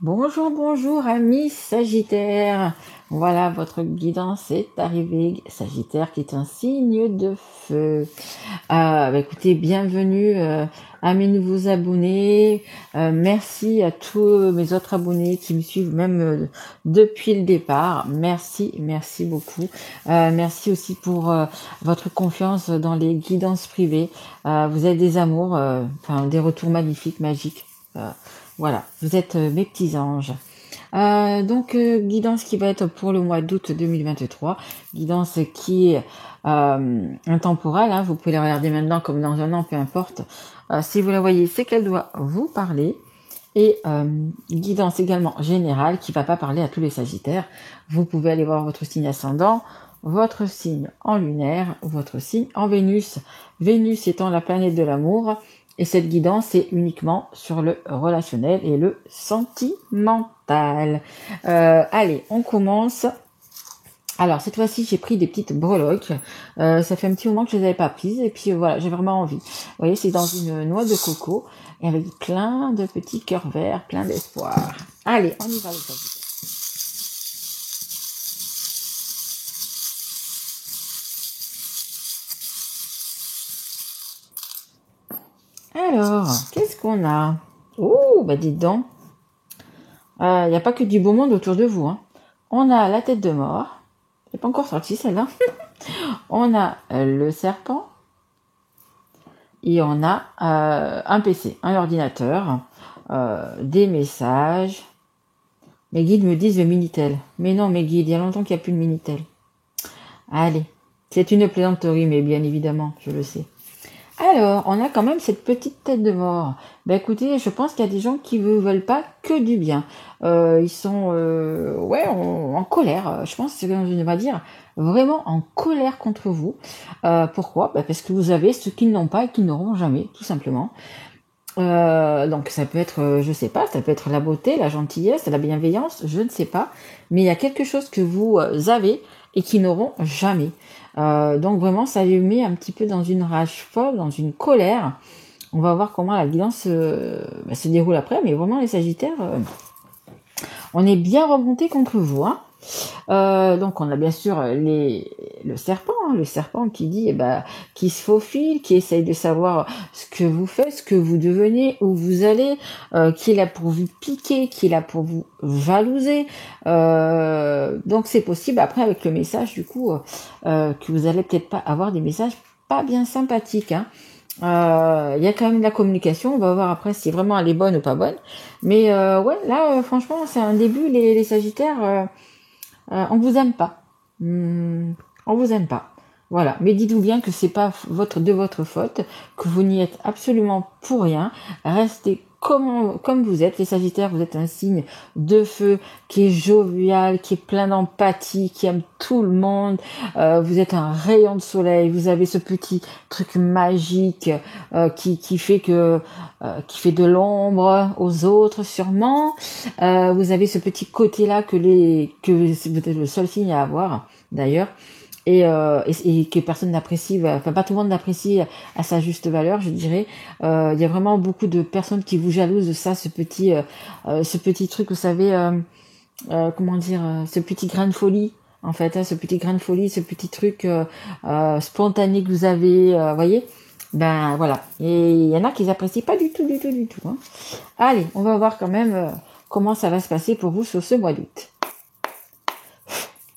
Bonjour, bonjour, amis Sagittaire. Voilà, votre guidance est arrivée. Sagittaire qui est un signe de feu. Écoutez, bienvenue à mes nouveaux abonnés. Merci à tous mes autres abonnés qui me suivent même depuis le départ. Merci, merci beaucoup. Merci aussi pour votre confiance dans les guidances privées. Vous êtes des amours, des retours magnifiques, magiques. Voilà, vous êtes mes petits anges. Guidance qui va être pour le mois d'août 2023. Guidance qui est intemporelle. Vous pouvez la regarder maintenant comme dans un an, peu importe. Si vous la voyez, c'est qu'elle doit vous parler. Et guidance également générale qui ne va pas parler à tous les Sagittaires. Vous pouvez aller voir votre signe ascendant, votre signe en lunaire, votre signe en Vénus. Vénus étant la planète de l'amour. Et cette guidance est uniquement sur le relationnel et le sentimental. Allez, on commence. Alors, cette fois-ci, j'ai pris des petites breloques. Ça fait un petit moment que je les avais pas prises. Et puis, voilà, j'ai vraiment envie. Vous voyez, c'est dans une noix de coco. Et avec plein de petits cœurs verts, plein d'espoir. Allez, on y va, les amis. Alors, qu'est-ce qu'on a? Oh, bah dites donc. Il n'y a pas que du beau monde autour de vous. On a la tête de mort. Elle n'est pas encore sortie celle-là. On a le serpent. Et on a un PC, un ordinateur, des messages. Mes guides me disent le Minitel. Mais non, mes guides, il y a longtemps qu'il n'y a plus de Minitel. Allez, c'est une plaisanterie, mais bien évidemment, je le sais. Alors, on a quand même cette petite tête de mort. Écoutez, je pense qu'il y a des gens qui ne veulent pas que du bien. Ils sont en colère. Je pense qu'on va dire vraiment en colère contre vous. Pourquoi? Parce que vous avez ce qu'ils n'ont pas et qu'ils n'auront jamais, tout simplement. Donc ça peut être, je sais pas, ça peut être la beauté, la gentillesse, la bienveillance, je ne sais pas. Mais il y a quelque chose que vous avez et qui n'auront jamais. Donc vraiment, ça les met un petit peu dans une rage folle, dans une colère. On va voir comment la guidance se déroule après. Mais vraiment, les Sagittaires, on est bien remonté contre vous. Donc on a bien sûr le serpent qui dit, qui se faufile, qui essaye de savoir ce que vous faites, ce que vous devenez, où vous allez, qui est là pour vous piquer, qui est là pour vous jalouser. Donc c'est possible après avec le message du coup que vous allez peut-être pas avoir des messages pas bien sympathiques. Il y a quand même de la communication, on va voir après si vraiment elle est bonne ou pas bonne. Mais franchement c'est un début les Sagittaires. On vous aime pas. On vous aime pas. Voilà. Mais dites-vous bien que c'est pas de votre faute, que vous n'y êtes absolument pour rien. Restez comme vous êtes. Les Sagittaires, vous êtes un signe de feu qui est jovial, qui est plein d'empathie, qui aime tout le monde. Vous êtes un rayon de soleil. Vous avez ce petit truc magique qui fait de l'ombre aux autres sûrement. Vous avez ce petit côté-là que c'est peut-être le seul signe à avoir d'ailleurs. Et que personne n'apprécie, pas tout le monde n'apprécie à sa juste valeur, je dirais. Il y a vraiment beaucoup de personnes qui vous jalousent de ça, ce petit truc, vous savez, ce petit grain de folie, en fait, ce petit grain de folie, ce petit truc spontané que vous avez, voyez. Voilà. Et il y en a qui n'apprécient pas du tout. Allez, on va voir quand même comment ça va se passer pour vous sur ce mois d'août.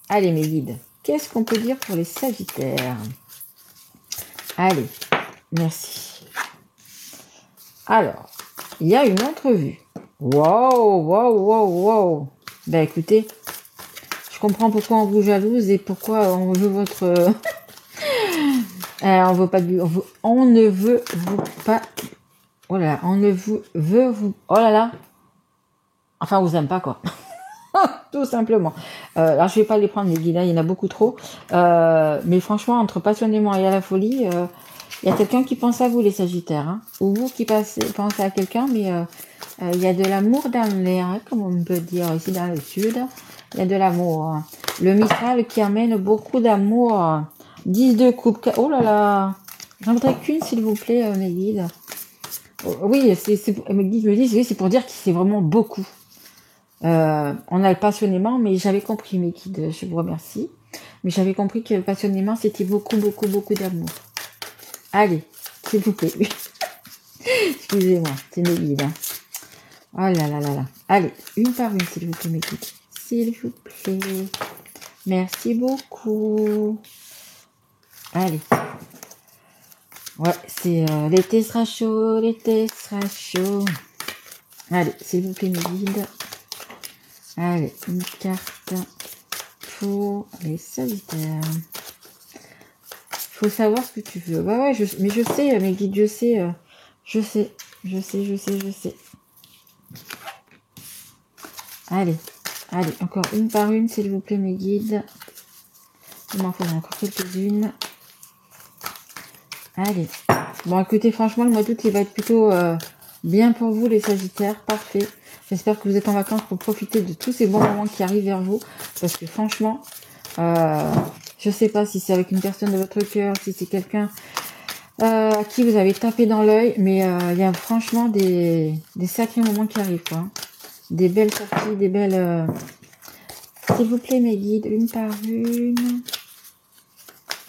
Allez, mes guides. Qu'est-ce qu'on peut dire pour les Sagittaires? Allez, merci. Alors, il y a une entrevue. Wow. Écoutez, je comprends pourquoi on vous jalouse et pourquoi on veut votre... on ne veut vous pas... Oh là là, on ne veut vous... Oh là là. Enfin, on vous aime pas, quoi. Tout simplement. Alors je vais pas les prendre les guides, il y en a beaucoup trop. Mais franchement, entre passionnément et à la folie, il y a quelqu'un qui pense à vous, les Sagittaires, ou vous qui pensez à quelqu'un, mais il y a de l'amour dans l'air, comme on peut dire ici dans le sud. Il y a de l'amour. Le Mistral qui amène beaucoup d'amour. 10 de coupe. Oh là là. J'en voudrais qu'une, s'il vous plaît, mes guides. Oui, mes guides me disent, oui, c'est pour dire que c'est vraiment beaucoup. On a le passionnément, mais j'avais compris, mes guides, je vous remercie. Mais j'avais compris que le passionnément, c'était beaucoup, beaucoup, beaucoup d'amour. Allez, s'il vous plaît. Excusez-moi, c'est mes guides. Hein. Oh là là là là. Allez, une par une, s'il vous plaît, mes guides. S'il vous plaît. Merci beaucoup. Allez. Ouais, c'est l'été sera chaud, l'été sera chaud. Allez, s'il vous plaît, mes guides. Allez, une carte pour les Sagittaires. Faut savoir ce que tu veux. Ouais, ouais, mais je sais, mes guides, je sais. Je sais. Allez, encore une par une, s'il vous plaît, mes guides. Il m'en faudra encore quelques-unes. Allez. Bon, écoutez, franchement, le mois d'août, il va être plutôt bien pour vous, les Sagittaires. Parfait. J'espère que vous êtes en vacances pour profiter de tous ces bons moments qui arrivent vers vous. Parce que franchement, je sais pas si c'est avec une personne de votre cœur, si c'est quelqu'un à qui vous avez tapé dans l'œil. Mais il y a franchement des sacrés moments qui arrivent, quoi. Des belles sorties, des belles... S'il vous plaît, mes guides, une par une.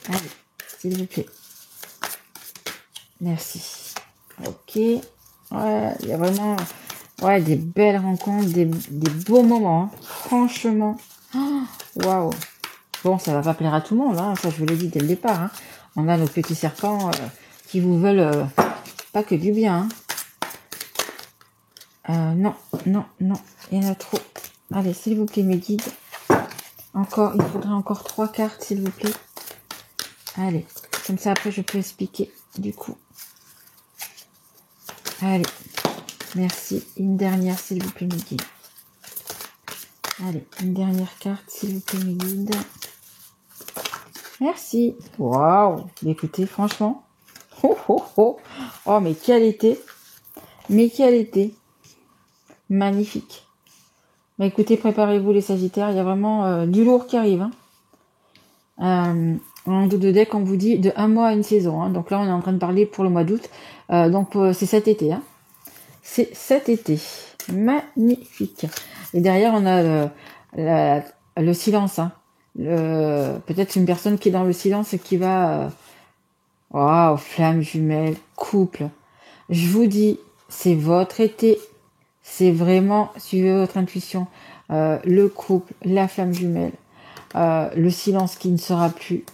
Allez, s'il vous plaît. Merci. Ok. Ouais, il y a vraiment des belles rencontres, des beaux moments. Hein. Franchement. Waouh. Bon, ça va pas plaire à tout le monde. Hein. Ça, je vous l'ai dit dès le départ. Hein. On a nos petits serpents qui vous veulent pas que du bien. Hein. Non. Il y en a trop. Allez, s'il vous plaît, mes guides. Encore, il faudrait encore 3 cartes, s'il vous plaît. Allez, comme ça, après, je peux expliquer, du coup. Allez, merci. Une dernière, s'il vous plaît, mes guides. Allez, une dernière carte, s'il vous plaît, mes guides. Merci. Waouh. Écoutez, franchement. Oh, mais quel été. Magnifique. Bah, écoutez, préparez-vous, les Sagittaires. Il y a vraiment du lourd qui arrive. Hein. En dos de deck, on vous dit de 1 mois à une saison. Hein. Donc là, on est en train de parler pour le mois d'août. Donc, c'est cet été. Hein. C'est cet été. Magnifique. Et derrière, on a le silence. Hein. Peut-être une personne qui est dans le silence et qui va... Waouh, flamme jumelle, couple. Je vous dis, c'est votre été. C'est vraiment, suivez votre intuition. Le couple, la flamme jumelle. Le silence qui ne sera plus.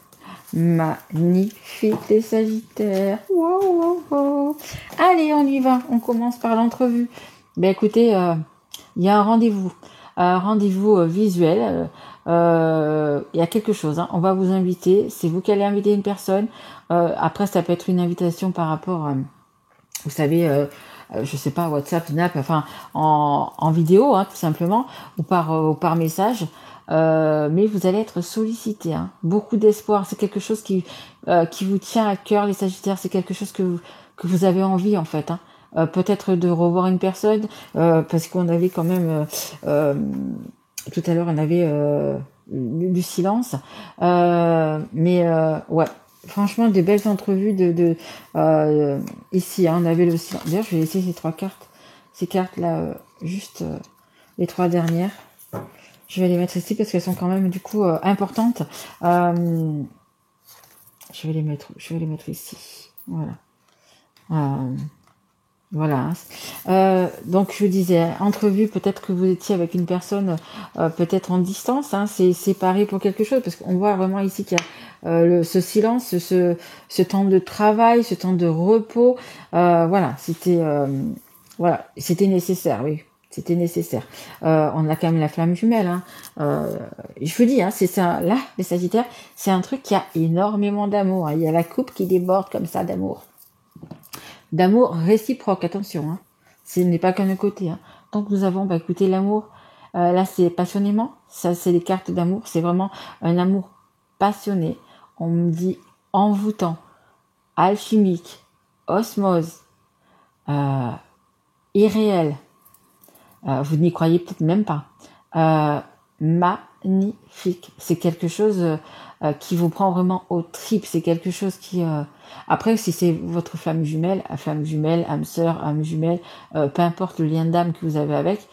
Magnifique, les Sagittaires. Wow. Allez, on y va. On commence par l'entrevue. Ben écoutez, il y a un rendez-vous visuel. Il y a quelque chose. Hein. On va vous inviter. C'est vous qui allez inviter une personne. Après, ça peut être une invitation par rapport, vous savez, je sais pas, WhatsApp, Snap, enfin en vidéo, hein, tout simplement, ou par message. Mais vous allez être sollicité. Hein. Beaucoup d'espoir. C'est quelque chose qui vous tient à cœur, les Sagittaires. C'est quelque chose que vous avez envie, en fait. Hein. Peut-être de revoir une personne, parce qu'on avait quand même tout à l'heure, on avait du silence. Mais ouais, franchement, des belles entrevues ici. Hein, on avait le silence. D'ailleurs, je vais laisser ces cartes-là, juste les 3 dernières. Je vais les mettre ici parce qu'elles sont quand même du coup importantes. Je vais les mettre ici. Voilà. Voilà. Donc je vous disais, entrevue, peut-être que vous étiez avec une personne, peut-être en distance, hein, c'est séparé pour quelque chose, parce qu'on voit vraiment ici qu'il y a ce silence, ce temps de travail, ce temps de repos. Voilà, c'était nécessaire, oui. C'était nécessaire. On a quand même la flamme jumelle. Hein. Je vous dis, hein, c'est ça. Là, les Sagittaires, c'est un truc qui a énormément d'amour. Hein. Il y a la coupe qui déborde comme ça d'amour. D'amour réciproque, attention. Hein. Ce n'est pas qu'un côté. Hein. Donc nous avons, écoutez, l'amour. Là, c'est passionnément. Ça, c'est les cartes d'amour. C'est vraiment un amour passionné. On me dit envoûtant, alchimique, osmose, irréel. Vous n'y croyez peut-être même pas. Magnifique. C'est quelque chose qui vous prend vraiment au tripes. C'est quelque chose qui... Après, si c'est votre flamme jumelle, âme sœur, âme jumelle, peu importe le lien d'âme que vous avez avec,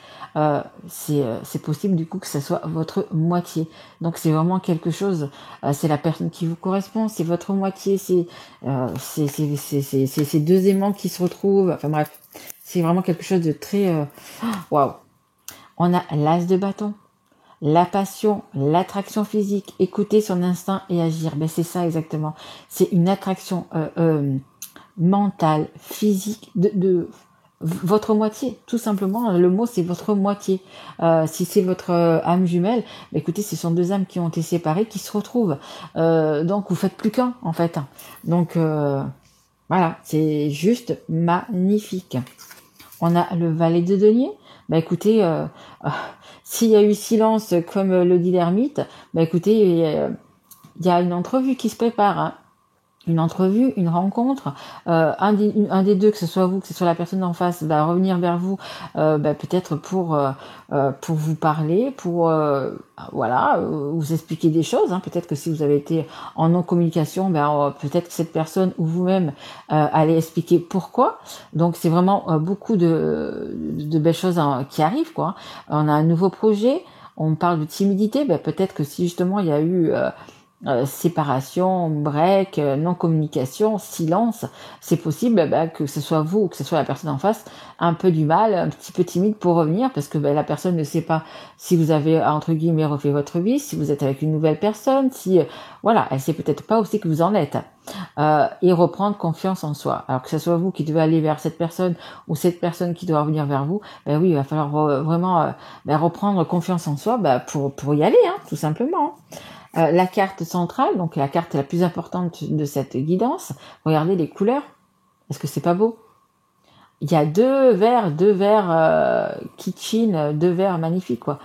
c'est possible du coup que ça soit votre moitié. Donc c'est vraiment quelque chose, c'est la personne qui vous correspond, c'est votre moitié, c'est ces deux aimants qui se retrouvent. Enfin bref, c'est vraiment quelque chose de très waouh. On a l'as de bâton. La passion, l'attraction physique, écouter son instinct et agir. Ben c'est ça exactement. C'est une attraction mentale, physique de votre moitié. Tout simplement, le mot c'est votre moitié. Si c'est votre âme jumelle, ben écoutez, ce sont deux âmes qui ont été séparées, qui se retrouvent. Donc vous faites plus qu'un en fait. Donc voilà, c'est juste magnifique. On a le valet de denier. Bah écoutez, s'il y a eu silence comme le dit l'ermite, bah écoutez, il y a une entrevue qui se prépare. Hein. Une entrevue, une rencontre, un des deux, que ce soit vous, que ce soit la personne en face, va revenir vers vous, peut-être pour vous parler, pour voilà, vous expliquer des choses. Hein. Peut-être que si vous avez été en non-communication, peut-être que cette personne ou vous-même allez expliquer pourquoi. Donc c'est vraiment beaucoup de belles choses qui arrivent, quoi. On a un nouveau projet. On parle de timidité. Peut-être que si justement il y a eu séparation, break, non-communication, silence, c'est possible que ce soit vous ou que ce soit la personne en face un peu du mal, un petit peu timide pour revenir parce que la personne ne sait pas si vous avez entre guillemets refait votre vie, si vous êtes avec une nouvelle personne, si voilà, elle sait peut-être pas aussi que vous en êtes. Et reprendre confiance en soi. Alors que ce soit vous qui devez aller vers cette personne ou cette personne qui doit revenir vers vous, oui, il va falloir vraiment reprendre confiance en soi pour y aller, hein, tout simplement. La carte centrale, donc la carte la plus importante de cette guidance, regardez les couleurs. Est-ce que c'est pas beau? Il y a deux verres kitchen, deux verres magnifiques, quoi.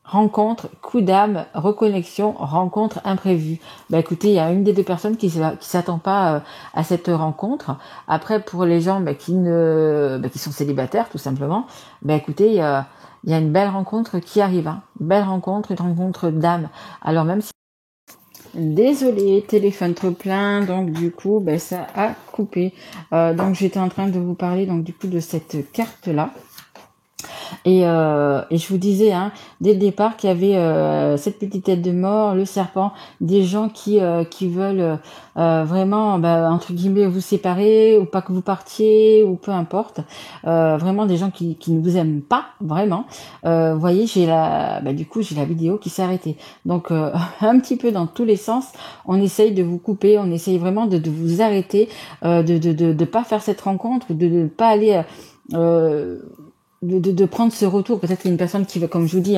Rencontre, coup d'âme, reconnexion, rencontre imprévue. Écoutez, il y a une des deux personnes qui s'attend pas à cette rencontre. Après, pour les gens qui sont célibataires, tout simplement, écoutez, il y a une belle rencontre qui arrive. Hein. Une belle rencontre, une rencontre d'âme. Alors même si... Désolée, téléphone trop plein, donc du coup, ça a coupé. Donc j'étais en train de vous parler donc du coup de cette carte-là. Et je vous disais dès le départ qu'il y avait cette petite tête de mort, le serpent, des gens qui veulent vraiment entre guillemets vous séparer ou pas que vous partiez ou peu importe, vraiment des gens qui ne vous aiment pas vraiment. Vous voyez, j'ai la vidéo qui s'est arrêtée. Donc un petit peu dans tous les sens, on essaye de vous couper, on essaye vraiment de vous arrêter, de pas faire cette rencontre, de ne pas aller de prendre ce retour. Peut-être qu'il y a une personne qui, comme je vous dis,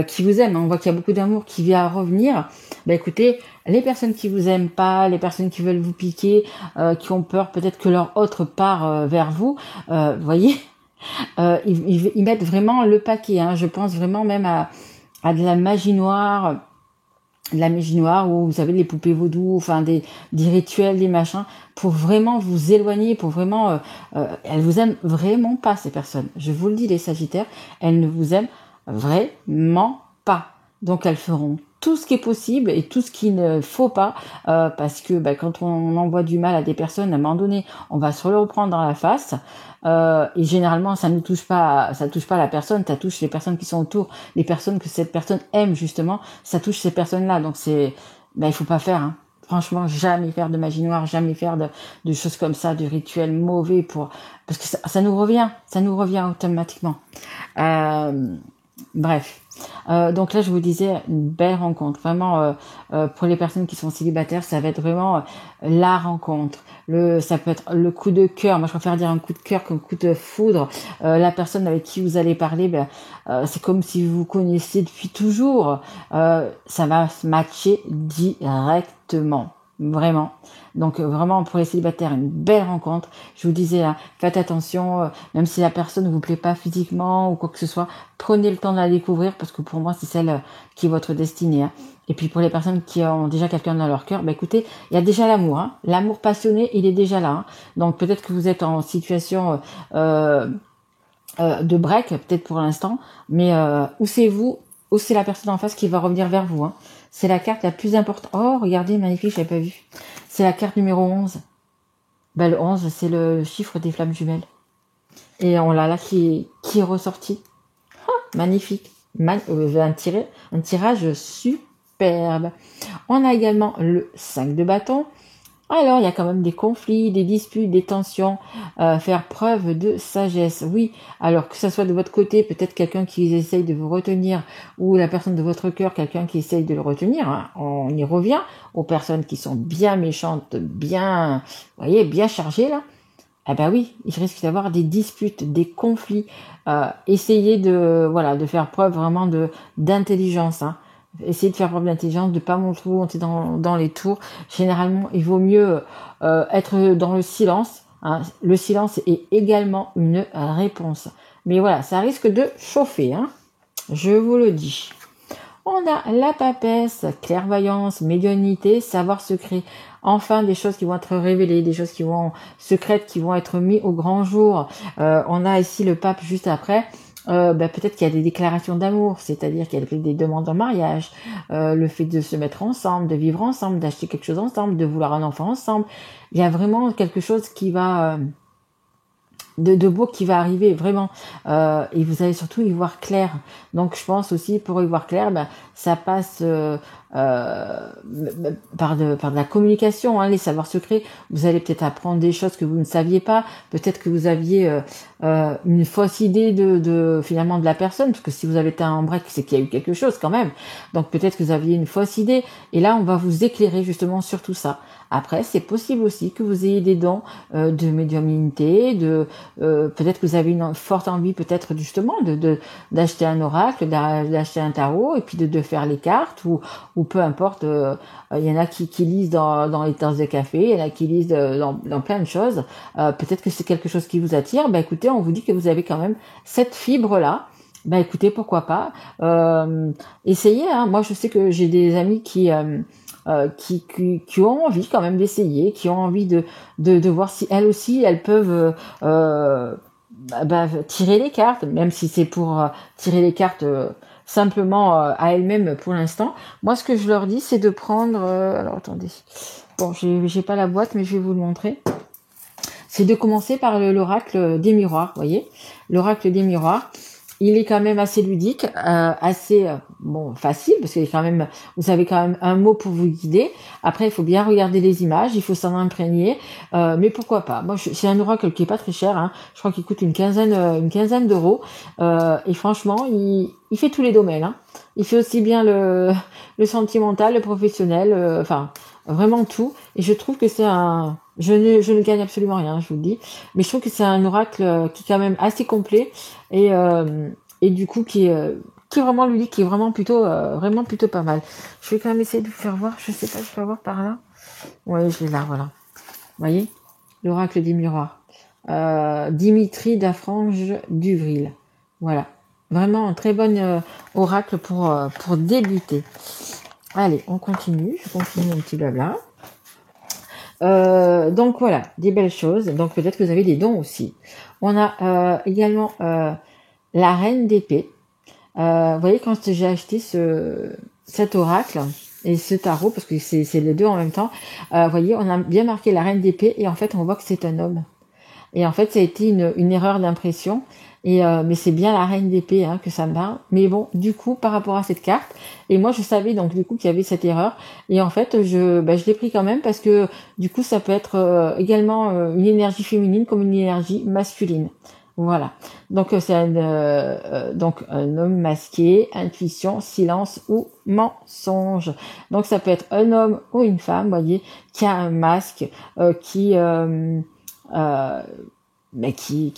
qui vous aime. On voit qu'il y a beaucoup d'amour qui vient à revenir. Écoutez, les personnes qui vous aiment pas, les personnes qui veulent vous piquer, qui ont peur peut-être que leur autre part vers vous, vous voyez, ils mettent vraiment le paquet. Je pense vraiment même à de la magie noire. Où vous avez les poupées vaudou, enfin des rituels, des machins, pour vraiment vous éloigner, pour vraiment elles vous aiment vraiment pas, ces personnes. Je vous le dis, les Sagittaires, elles ne vous aiment vraiment pas. Donc elles feront tout ce qui est possible et tout ce qu'il ne faut pas, parce que quand on envoie du mal à des personnes, à un moment donné, on va se le reprendre dans la face. Et généralement, ça touche pas la personne, ça touche les personnes qui sont autour, les personnes que cette personne aime justement, ça touche ces personnes-là. Donc il faut pas faire. Franchement, jamais faire de magie noire, jamais faire de choses comme ça, de rituels mauvais parce que ça nous revient automatiquement. Bref. Donc là, je vous disais, une belle rencontre. Vraiment, pour les personnes qui sont célibataires, ça va être vraiment la rencontre. Ça peut être le coup de cœur. Moi, je préfère dire un coup de cœur qu'un coup de foudre. La personne avec qui vous allez parler, c'est comme si vous vous connaissiez depuis toujours. Ça va se matcher directement. Vraiment. Donc vraiment pour les célibataires, une belle rencontre. Je vous disais, faites attention, même si la personne ne vous plaît pas physiquement ou quoi que ce soit, prenez le temps de la découvrir parce que pour moi c'est celle qui est votre destinée. Et puis pour les personnes qui ont déjà quelqu'un dans leur cœur, écoutez, il y a déjà l'amour. L'amour passionné, il est déjà là. Donc peut-être que vous êtes en situation de break, peut-être pour l'instant, mais ou c'est vous, ou c'est la personne en face qui va revenir vers vous. C'est la carte la plus importante. Oh, regardez, magnifique, je l'avais pas vu. C'est la carte numéro 11. Le 11, c'est le chiffre des flammes jumelles. Et on l'a là qui est ressorti. Magnifique. Un tirage superbe. On a également le 5 de bâton. Alors, il y a quand même des conflits, des disputes, des tensions, faire preuve de sagesse. Oui, alors que ce soit de votre côté, peut-être quelqu'un qui essaye de vous retenir, ou la personne de votre cœur, quelqu'un qui essaye de le retenir, hein. On y revient aux personnes qui sont bien méchantes, bien, vous voyez, bien chargées, là. Ah ben oui, il risque d'avoir des disputes, des conflits. Essayez de faire preuve vraiment d'intelligence, hein. Essayez de faire preuve d'intelligence, de pas monter dans les tours. Généralement, il vaut mieux être dans le silence, hein. Le silence est également une réponse. Mais voilà, ça risque de chauffer, hein. Je vous le dis. On a la papesse, clairvoyance, médiumnité, savoir secret. Enfin, des choses qui vont être révélées, des choses secrètes qui vont être mises au grand jour. On a ici le pape juste après. Peut-être qu'il y a des déclarations d'amour, c'est-à-dire qu'il y a des demandes en mariage, le fait de se mettre ensemble, de vivre ensemble, d'acheter quelque chose ensemble, de vouloir un enfant ensemble. Il y a vraiment quelque chose qui va de beau qui va arriver vraiment, et vous allez surtout y voir clair. Donc je pense aussi pour y voir clair, ça passe par de la communication, hein, les savoirs secrets. Vous allez peut-être apprendre des choses que vous ne saviez pas, peut-être que vous aviez une fausse idée finalement de la personne, parce que si vous avez été en break, c'est qu'il y a eu quelque chose quand même. Donc peut-être que vous aviez une fausse idée, et là on va vous éclairer justement sur tout ça. Après, c'est possible aussi que vous ayez des dons de médiumnité, peut-être que vous avez une forte envie peut-être justement d'acheter un oracle, d'acheter un tarot, et puis de faire les cartes, ou peu importe. Il y en a qui lisent dans les tasses de café, il y en a qui lisent dans plein de choses. Peut-être que c'est quelque chose qui vous attire. Écoutez, on vous dit que vous avez quand même cette fibre-là. Écoutez, pourquoi pas. Essayez, hein. Moi, je sais que j'ai des amis qui ont envie quand même d'essayer, qui ont envie de voir si elles aussi elles peuvent tirer les cartes, même si c'est pour tirer les cartes simplement à elles-mêmes pour l'instant. Moi, ce que je leur dis, c'est de prendre alors attendez, bon, j'ai pas la boîte, mais je vais vous le montrer. C'est de commencer par l'oracle des miroirs, vous voyez, l'oracle des miroirs. Il est quand même assez ludique, assez facile, parce que vous avez quand même un mot pour vous guider. Après, il faut bien regarder les images, il faut s'en imprégner, mais pourquoi pas. Moi, c'est un oracle qui est pas très cher, hein. Je crois qu'il coûte une quinzaine d'euros, et franchement, il fait tous les domaines, hein. Il fait aussi bien le sentimental, le professionnel, vraiment tout. Et je trouve que je ne gagne absolument rien, je vous le dis, mais je trouve que c'est un oracle qui est quand même assez complet, et du coup qui est vraiment ludique, qui est vraiment plutôt pas mal. Je vais quand même essayer de vous faire voir, je sais pas, je peux voir par là. Ouais, je l'ai là, voilà. Vous voyez, l'oracle des miroirs. Dimitri Dafrange d'Uvril. Voilà. Vraiment un très bon oracle pour débuter. Allez, on continue. Je continue mon petit blabla. Donc voilà, des belles choses. Donc peut-être que vous avez des dons aussi. On a également la reine d'épée. Vous voyez, quand j'ai acheté cet oracle et ce tarot, parce que c'est les deux en même temps, vous voyez, on a bien marqué la reine d'épée, et en fait on voit que c'est un homme. Et en fait, ça a été une erreur d'impression. Mais c'est bien la reine d'épée, hein, que ça me parle. Mais bon, du coup, par rapport à cette carte, et moi je savais donc du coup qu'il y avait cette erreur. Et en fait, je l'ai pris quand même, parce que du coup, ça peut être également une énergie féminine comme une énergie masculine. Voilà. Donc c'est donc un homme masqué, intuition, silence ou mensonge. Donc ça peut être un homme ou une femme, vous voyez, qui a un masque, mais qui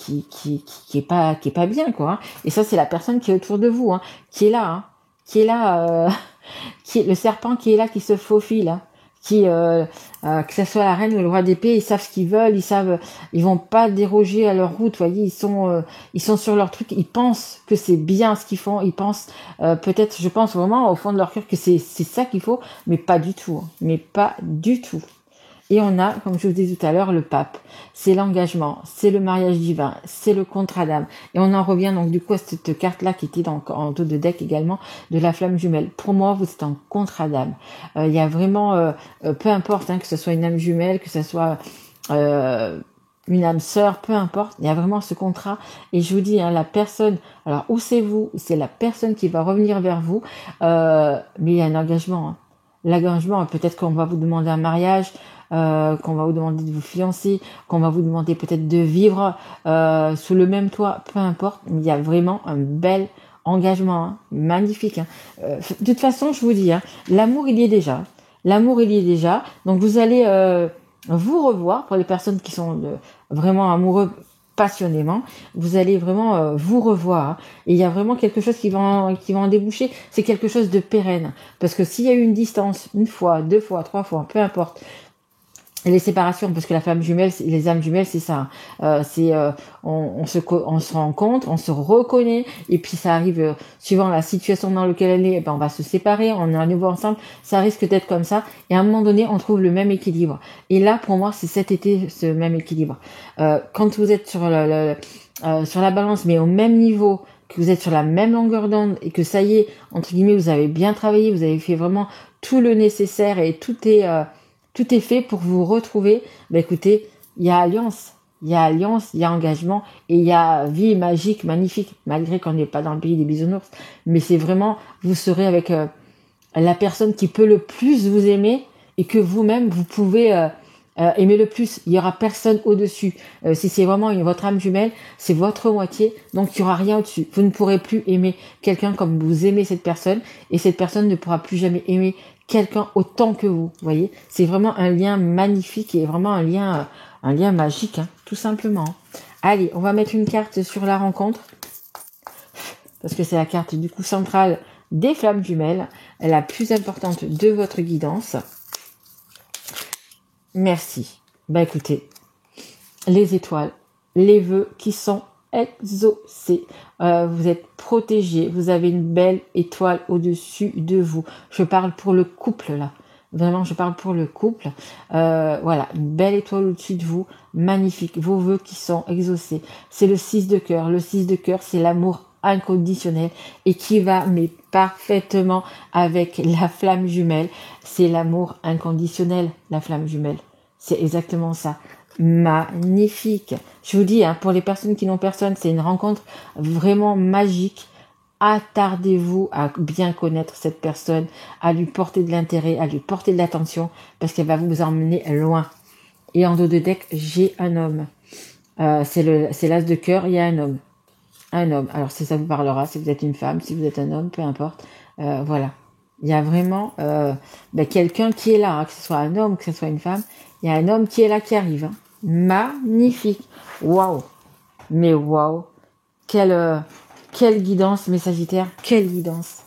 est pas bien, quoi, hein. Et ça, c'est la personne qui est autour de vous, hein, qui est là, qui est le serpent qui est là, qui se faufile, hein, que ça soit la reine ou le roi d'épée, ils savent ce qu'ils veulent, ils vont pas déroger à leur route, vous voyez, ils sont sur leur truc, ils pensent que c'est bien ce qu'ils font, ils pensent, je pense vraiment au fond de leur cœur que c'est ça qu'il faut, mais pas du tout, hein, mais pas du tout. Et on a, comme je vous disais tout à l'heure, le pape. C'est l'engagement, c'est le mariage divin, c'est le contrat d'âme. Et on en revient donc du coup à cette carte-là qui était donc en dos de deck également, de la flamme jumelle. Pour moi, vous êtes en contrat d'âme. Il y a vraiment, peu importe, hein, que ce soit une âme jumelle, que ce soit une âme sœur, peu importe, il y a vraiment ce contrat. Et je vous dis, hein, la personne, alors où c'est vous, c'est la personne qui va revenir vers vous, mais il y a un engagement. Hein. L'engagement, peut-être qu'on va vous demander un mariage, qu'on va vous demander de vous fiancer, qu'on va vous demander peut-être de vivre sous le même toit, peu importe, mais il y a vraiment un bel engagement, hein, magnifique. Hein. De toute façon, je vous dis, hein, l'amour, il y est déjà. L'amour, il y est déjà. Donc, vous allez vous revoir, pour les personnes qui sont vraiment amoureux passionnément, vous allez vraiment vous revoir. Hein. Et il y a vraiment quelque chose qui va en déboucher. C'est quelque chose de pérenne. Parce que s'il y a eu une distance, une fois, deux fois, trois fois, peu importe, les séparations, parce que la flamme jumelle, les âmes jumelles, c'est ça. On se rencontre, on se reconnaît, et puis ça arrive suivant la situation dans laquelle elle est, ben on va se séparer, on est à nouveau ensemble. Ça risque d'être comme ça, et à un moment donné, on trouve le même équilibre. Et là, pour moi, c'est cet été ce même équilibre. Quand vous êtes sur sur la balance, mais au même niveau, que vous êtes sur la même longueur d'onde, et que ça y est, entre guillemets, vous avez bien travaillé, vous avez fait vraiment tout le nécessaire, et tout est fait pour vous retrouver. Ben écoutez, il y a alliance, il y a engagement et il y a vie magique, magnifique, malgré qu'on n'est pas dans le pays des bisounours. Mais c'est vraiment, vous serez avec la personne qui peut le plus vous aimer et que vous-même, vous pouvez aimer le plus. Il y aura personne au-dessus. Si c'est vraiment votre âme jumelle, c'est votre moitié, donc il y aura rien au-dessus. Vous ne pourrez plus aimer quelqu'un comme vous aimez cette personne et cette personne ne pourra plus jamais aimer quelqu'un autant que vous voyez, c'est vraiment un lien magnifique et vraiment un lien magique, hein, tout simplement. Allez, on va mettre une carte sur la rencontre, parce que c'est la carte du coup centrale des flammes jumelles, la plus importante de votre guidance. Merci. Bah écoutez, les étoiles, les vœux qui sont exaucés. Vous êtes protégés, vous avez une belle étoile au-dessus de vous. Je parle pour le couple là. Vraiment, je parle pour le couple. Voilà, une belle étoile au-dessus de vous, magnifique. Vos vœux qui sont exaucés. C'est le 6 de cœur. Le 6 de cœur, c'est l'amour inconditionnel et qui va mais parfaitement avec la flamme jumelle. C'est l'amour inconditionnel, la flamme jumelle. C'est exactement ça. Magnifique. Je vous dis, hein, pour les personnes qui n'ont personne, c'est une rencontre vraiment magique. Attardez-vous à bien connaître cette personne, à lui porter de l'intérêt, à lui porter de l'attention, parce qu'elle va vous emmener loin. Et en dos de deck, j'ai un homme. C'est l'as de cœur, il y a un homme. Un homme. Alors si ça vous parlera, si vous êtes une femme, si vous êtes un homme, peu importe. Voilà. Il y a vraiment quelqu'un qui est là, hein, que ce soit un homme, que ce soit une femme. Il y a un homme qui est là, qui arrive. Hein. Magnifique. Waouh. Mais waouh. Quelle guidance, mes Sagittaires. Quelle guidance.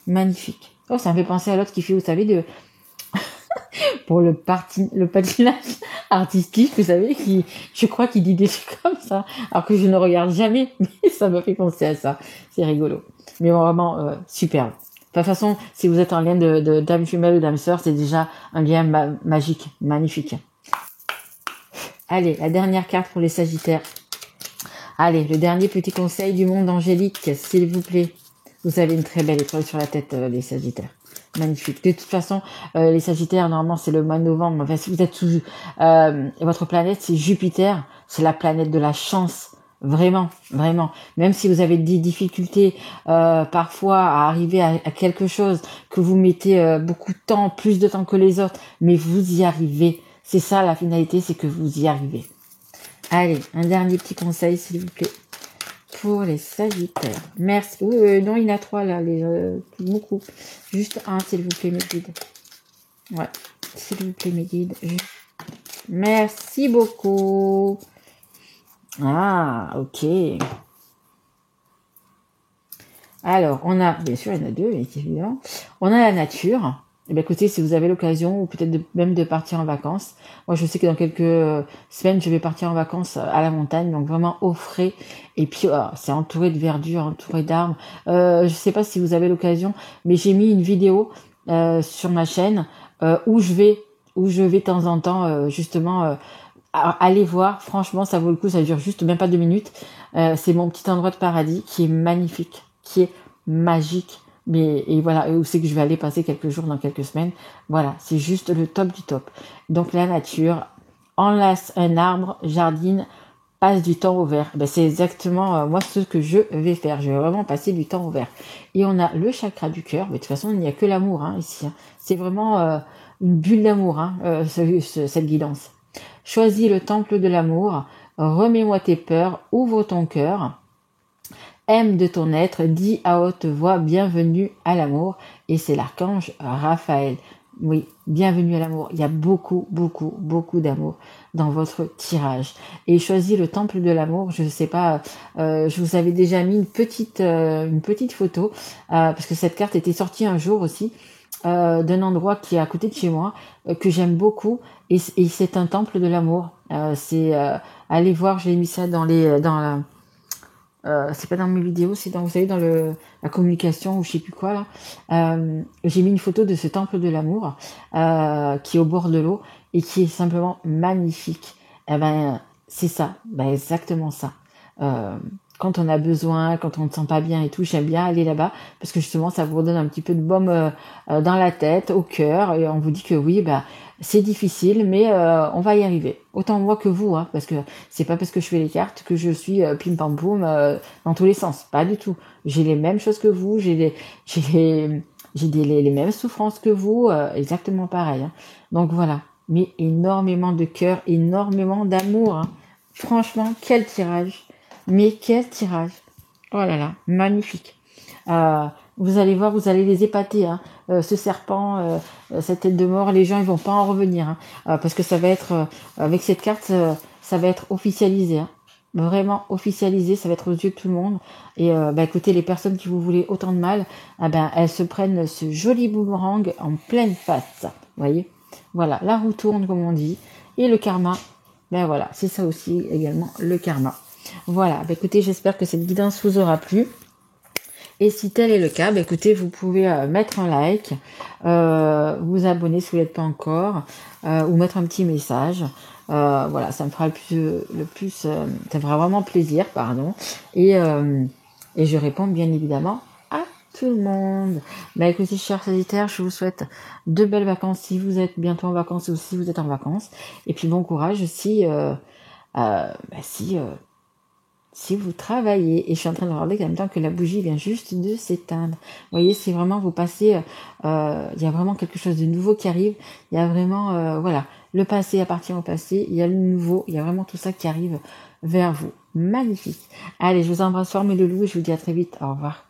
Magnifique. Oh, ça me fait penser à l'autre qui fait, vous savez, pour le patinage artistique, vous savez, je crois qu'il dit des trucs comme ça, alors que je ne regarde jamais, mais ça me fait penser à ça. C'est rigolo. Mais vraiment, superbe. De toute façon, si vous êtes en lien de d'âme jumelle ou d'âme sœur, c'est déjà un lien magique, magnifique. Allez, la dernière carte pour les Sagittaires. Allez, le dernier petit conseil du monde angélique, s'il vous plaît. Vous avez une très belle étoile sur la tête, les Sagittaires. Magnifique. De toute façon, les Sagittaires, normalement, c'est le mois de novembre. Enfin, si vous êtes sous votre planète, c'est Jupiter. C'est la planète de la chance. Vraiment, vraiment. Même si vous avez des difficultés parfois à arriver à quelque chose, que vous mettez beaucoup de temps, plus de temps que les autres, mais vous y arrivez. C'est ça la finalité, c'est que vous y arrivez. Allez, un dernier petit conseil, s'il vous plaît, pour les Sagittaires. Merci. Non, il y en a 3 là, beaucoup. Juste un, s'il vous plaît, mes guides. Ouais, s'il vous plaît, mes guides. Merci beaucoup. Ah, ok. Alors, on a, bien sûr, il y en a 2, mais c'est évident. On a la nature. Eh bien, écoutez, si vous avez l'occasion, ou peut-être même de partir en vacances. Moi, je sais que dans quelques semaines, je vais partir en vacances à la montagne, donc vraiment au frais. Et puis, c'est entouré de verdure, entouré d'arbres. Je sais pas si vous avez l'occasion, mais j'ai mis une vidéo sur ma chaîne où je vais de temps en temps, justement, allez voir. Franchement, ça vaut le coup. Ça dure juste même pas 2 minutes. C'est mon petit endroit de paradis qui est magnifique, qui est magique. Mais et voilà, où c'est que je vais aller passer quelques jours dans quelques semaines. Voilà, c'est juste le top du top. Donc la nature, enlace un arbre, jardine, passe du temps au vert. Ben, c'est exactement moi ce que je vais faire. Je vais vraiment passer du temps au vert. Et on a le chakra du cœur. Mais de toute façon, il n'y a que l'amour ici. C'est vraiment une bulle d'amour, cette guidance. Choisis le temple de l'amour. Remets-moi tes peurs. Ouvre ton cœur. Aime de ton être. Dis à haute voix bienvenue à l'amour. Et c'est l'archange Raphaël. Oui, bienvenue à l'amour. Il y a beaucoup, beaucoup, beaucoup d'amour dans votre tirage. Et choisis le temple de l'amour. Je ne sais pas, je vous avais déjà mis une petite photo parce que cette carte était sortie un jour aussi d'un endroit qui est à côté de chez moi que j'aime beaucoup et c'est un temple de l'amour. Allez voir, j'ai mis ça c'est pas dans mes vidéos, c'est dans, vous savez, dans la communication ou je sais plus quoi là. J'ai mis une photo de ce temple de l'amour qui est au bord de l'eau et qui est simplement magnifique. Eh ben, c'est ça, ben exactement ça. Quand on a besoin, quand on ne se sent pas bien et tout, j'aime bien aller là-bas parce que justement ça vous redonne un petit peu de baume dans la tête, au cœur et on vous dit que oui, bah c'est difficile, mais on va y arriver. Autant moi que vous, parce que c'est pas parce que je fais les cartes que je suis pim pam poum dans tous les sens. Pas du tout. J'ai les mêmes choses que vous, les mêmes souffrances que vous, exactement pareil. Donc voilà. Mais énormément de cœur, énormément d'amour. Franchement, quel tirage. Mais quel tirage. Oh là là, magnifique. Vous allez voir, vous allez les épater. Ce serpent, cette tête de mort, les gens ils vont pas en revenir. Parce que ça va être, avec cette carte, ça va être officialisé. Vraiment officialisé, ça va être aux yeux de tout le monde. Et écoutez, les personnes qui vous voulez autant de mal, elles se prennent ce joli boomerang en pleine face. Vous voyez? Voilà, la roue tourne comme on dit. Et le karma, ben voilà, c'est ça aussi également le karma. Voilà, écoutez, j'espère que cette guidance vous aura plu. Et si tel est le cas, écoutez, vous pouvez mettre un like, vous abonner si vous n'êtes pas encore, ou mettre un petit message. Voilà, ça me fera ça me fera vraiment plaisir, pardon. Et je réponds bien évidemment à tout le monde. Écoutez, chers Sagittaires, je vous souhaite de belles vacances si vous êtes bientôt en vacances ou si vous êtes en vacances. Et puis bon courage si vous travaillez. Et je suis en train de regarder en même temps que la bougie vient juste de s'éteindre. Vous voyez, c'est vraiment, vous passez, il y a vraiment quelque chose de nouveau qui arrive. Il y a vraiment, voilà, le passé appartient au passé. Il y a le nouveau, il y a vraiment tout ça qui arrive vers vous. Magnifique. Allez, je vous embrasse fort mes loulous et je vous dis à très vite. Au revoir.